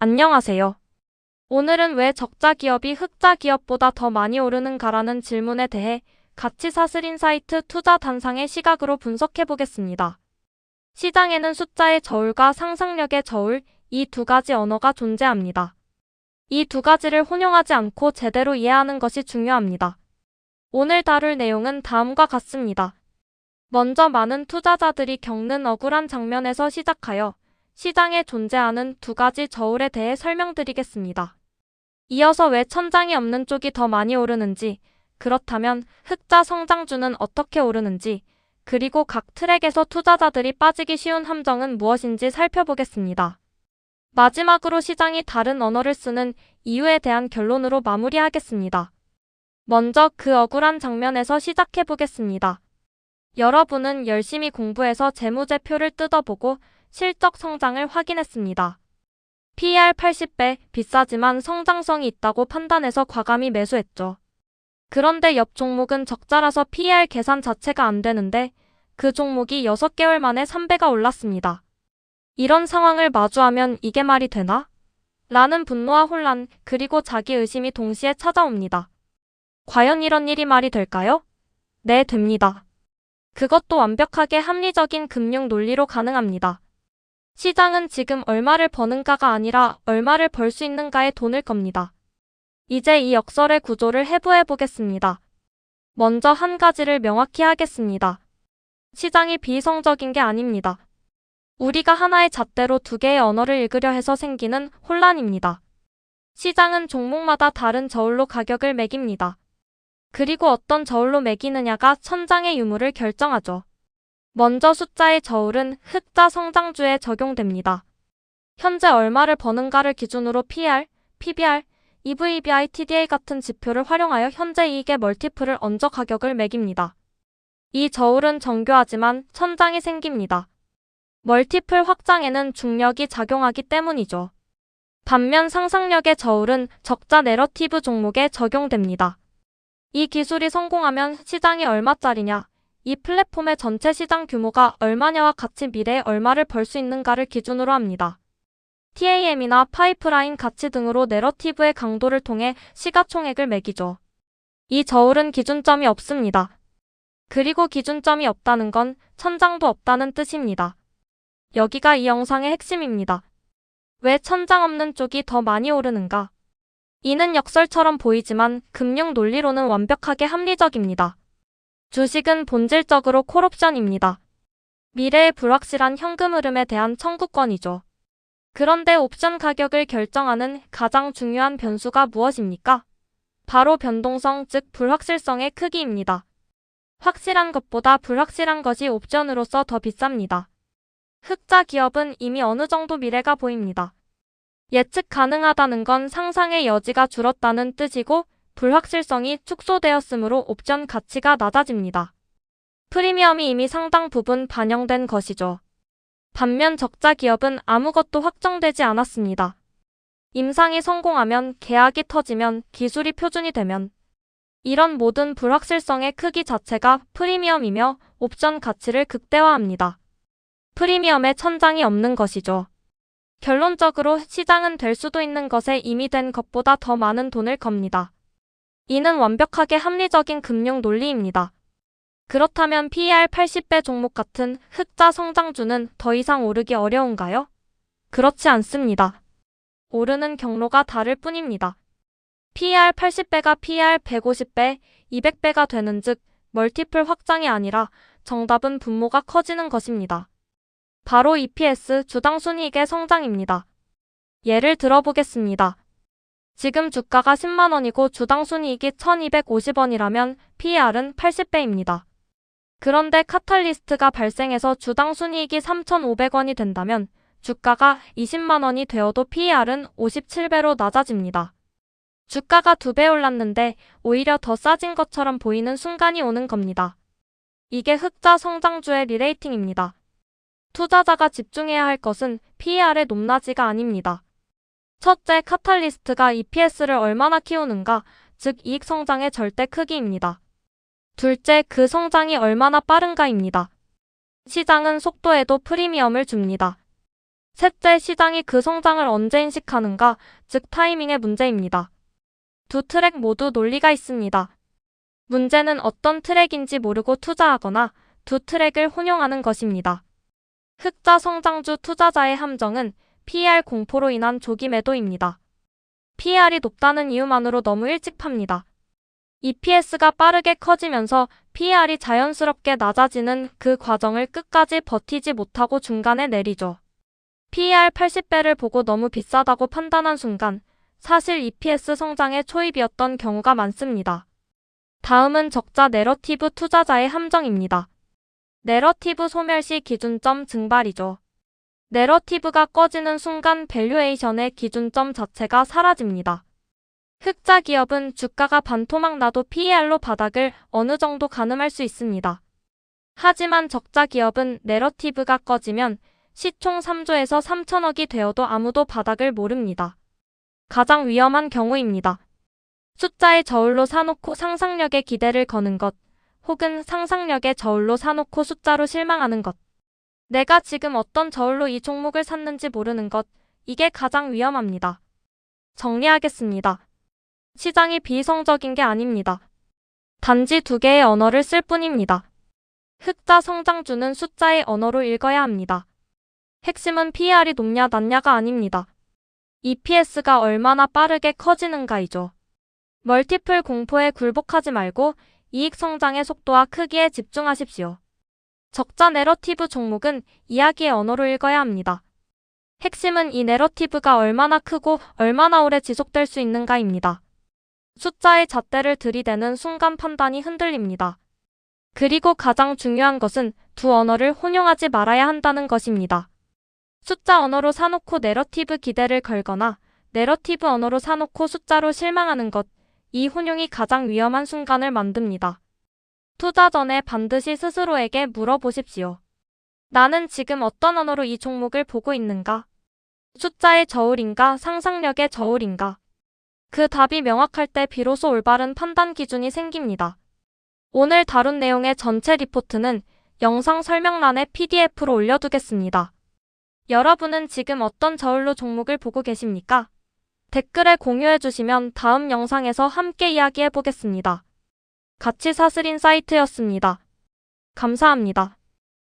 안녕하세요. 오늘은 왜 적자 기업이 흑자 기업보다 더 많이 오르는가라는 질문에 대해 가치사슬인사이트 투자 단상의 시각으로 분석해 보겠습니다. 시장에는 숫자의 저울과 상상력의 저울, 이 두 가지 언어가 존재합니다. 이 두 가지를 혼용하지 않고 제대로 이해하는 것이 중요합니다. 오늘 다룰 내용은 다음과 같습니다. 먼저 많은 투자자들이 겪는 억울한 장면에서 시작하여 시장에 존재하는 두 가지 저울에 대해 설명드리겠습니다. 이어서 왜 천장이 없는 쪽이 더 많이 오르는지, 그렇다면 흑자 성장주는 어떻게 오르는지, 그리고 각 트랙에서 투자자들이 빠지기 쉬운 함정은 무엇인지 살펴보겠습니다. 마지막으로 시장이 다른 언어를 쓰는 이유에 대한 결론으로 마무리하겠습니다. 먼저 그 억울한 장면에서 시작해 보겠습니다. 여러분은 열심히 공부해서 재무제표를 뜯어보고 실적 성장을 확인했습니다. PER 80배, 비싸지만 성장성이 있다고 판단해서 과감히 매수했죠. 그런데 옆 종목은 적자라서 PER 계산 자체가 안 되는데 그 종목이 6개월 만에 3배가 올랐습니다. 이런 상황을 마주하면 이게 말이 되나? 라는 분노와 혼란, 그리고 자기의심이 동시에 찾아옵니다. 과연 이런 일이 말이 될까요? 네, 됩니다. 그것도 완벽하게 합리적인 금융 논리로 가능합니다. 시장은 지금 얼마를 버는가가 아니라 얼마를 벌 수 있는가에 돈을 겁니다. 이제 이 역설의 구조를 해부해 보겠습니다. 먼저 한 가지를 명확히 하겠습니다. 시장이 비이성적인 게 아닙니다. 우리가 하나의 잣대로 두 개의 언어를 읽으려 해서 생기는 혼란입니다. 시장은 종목마다 다른 저울로 가격을 매깁니다. 그리고 어떤 저울로 매기느냐가 천장의 유무를 결정하죠. 먼저 숫자의 저울은 흑자 성장주에 적용됩니다. 현재 얼마를 버는가를 기준으로 PER, PBR, EV/EBI, TDA 같은 지표를 활용하여 현재 이익의 멀티플을 얹어 가격을 매깁니다. 이 저울은 정교하지만 천장이 생깁니다. 멀티플 확장에는 중력이 작용하기 때문이죠. 반면 상상력의 저울은 적자 내러티브 종목에 적용됩니다. 이 기술이 성공하면 시장이 얼마짜리냐, 이 플랫폼의 전체 시장 규모가 얼마냐와 같이 미래에 얼마를 벌 수 있는가를 기준으로 합니다. TAM이나 파이프라인 가치 등으로 내러티브의 강도를 통해 시가총액을 매기죠. 이 저울은 기준점이 없습니다. 그리고 기준점이 없다는 건 천장도 없다는 뜻입니다. 여기가 이 영상의 핵심입니다. 왜 천장 없는 쪽이 더 많이 오르는가? 이는 역설처럼 보이지만 금융 논리로는 완벽하게 합리적입니다. 주식은 본질적으로 콜옵션입니다. 미래의 불확실한 현금 흐름에 대한 청구권이죠. 그런데 옵션 가격을 결정하는 가장 중요한 변수가 무엇입니까? 바로 변동성, 즉 불확실성의 크기입니다. 확실한 것보다 불확실한 것이 옵션으로서 더 비쌉니다. 흑자 기업은 이미 어느 정도 미래가 보입니다. 예측 가능하다는 건 상상의 여지가 줄었다는 뜻이고 불확실성이 축소되었으므로 옵션 가치가 낮아집니다. 프리미엄이 이미 상당 부분 반영된 것이죠. 반면 적자 기업은 아무것도 확정되지 않았습니다. 임상이 성공하면, 계약이 터지면, 기술이 표준이 되면 이런 모든 불확실성의 크기 자체가 프리미엄이며 옵션 가치를 극대화합니다. 프리미엄의 천장이 없는 것이죠. 결론적으로 시장은 될 수도 있는 것에 이미 된 것보다 더 많은 돈을 겁니다. 이는 완벽하게 합리적인 금융 논리입니다. 그렇다면 PER 80배 종목 같은 흑자 성장주는 더 이상 오르기 어려운가요? 그렇지 않습니다. 오르는 경로가 다를 뿐입니다. PER 80배가 PER 150배, 200배가 되는 즉 멀티플 확장이 아니라 정답은 분모가 커지는 것입니다. 바로 EPS, 주당 순이익의 성장입니다. 예를 들어보겠습니다. 지금 주가가 10만원이고 주당 순이익이 1250원이라면 PER은 80배입니다. 그런데 카탈리스트가 발생해서 주당 순이익이 3,500원이 된다면 주가가 20만원이 되어도 PER은 57배로 낮아집니다. 주가가 2배 올랐는데 오히려 더 싸진 것처럼 보이는 순간이 오는 겁니다. 이게 흑자 성장주의 리레이팅입니다. 투자자가 집중해야 할 것은 PER의 높낮이가 아닙니다. 첫째, 카탈리스트가 EPS를 얼마나 키우는가, 즉 이익 성장의 절대 크기입니다. 둘째, 그 성장이 얼마나 빠른가입니다. 시장은 속도에도 프리미엄을 줍니다. 셋째, 시장이 그 성장을 언제 인식하는가, 즉 타이밍의 문제입니다. 두 트랙 모두 논리가 있습니다. 문제는 어떤 트랙인지 모르고 투자하거나 두 트랙을 혼용하는 것입니다. 흑자 성장주 투자자의 함정은 PER 공포로 인한 조기 매도입니다. PER이 높다는 이유만으로 너무 일찍 팝니다. EPS가 빠르게 커지면서 PER이 자연스럽게 낮아지는 그 과정을 끝까지 버티지 못하고 중간에 내리죠. PER 80배를 보고 너무 비싸다고 판단한 순간 사실 EPS 성장의 초입이었던 경우가 많습니다. 다음은 적자 내러티브 투자자의 함정입니다. 내러티브 소멸시 기준점 증발이죠. 내러티브가 꺼지는 순간 밸류에이션의 기준점 자체가 사라집니다. 흑자 기업은 주가가 반토막 나도 PER로 바닥을 어느 정도 가늠할 수 있습니다. 하지만 적자 기업은 내러티브가 꺼지면 시총 3조에서 3천억이 되어도 아무도 바닥을 모릅니다. 가장 위험한 경우입니다. 숫자의 저울로 사놓고 상상력에 기대를 거는 것, 혹은 상상력의 저울로 사놓고 숫자로 실망하는 것. 내가 지금 어떤 저울로 이 종목을 샀는지 모르는 것, 이게 가장 위험합니다. 정리하겠습니다. 시장이 비이성적인 게 아닙니다. 단지 두 개의 언어를 쓸 뿐입니다. 흑자 성장주는 숫자의 언어로 읽어야 합니다. 핵심은 PER이 높냐 낮냐가 아닙니다. EPS가 얼마나 빠르게 커지는가이죠. 멀티플 공포에 굴복하지 말고 이익 성장의 속도와 크기에 집중하십시오. 적자 내러티브 종목은 이야기의 언어로 읽어야 합니다. 핵심은 이 내러티브가 얼마나 크고 얼마나 오래 지속될 수 있는가입니다. 숫자의 잣대를 들이대는 순간 판단이 흔들립니다. 그리고 가장 중요한 것은 두 언어를 혼용하지 말아야 한다는 것입니다. 숫자 언어로 사놓고 내러티브 기대를 걸거나 내러티브 언어로 사놓고 숫자로 실망하는 것, 이 혼용이 가장 위험한 순간을 만듭니다. 투자 전에 반드시 스스로에게 물어보십시오. 나는 지금 어떤 언어로 이 종목을 보고 있는가? 숫자의 저울인가 상상력의 저울인가? 그 답이 명확할 때 비로소 올바른 판단 기준이 생깁니다. 오늘 다룬 내용의 전체 리포트는 영상 설명란에 PDF로 올려두겠습니다. 여러분은 지금 어떤 저울로 종목을 보고 계십니까? 댓글에 공유해주시면 다음 영상에서 함께 이야기해보겠습니다. 가치사슬인사이트였습니다. 감사합니다.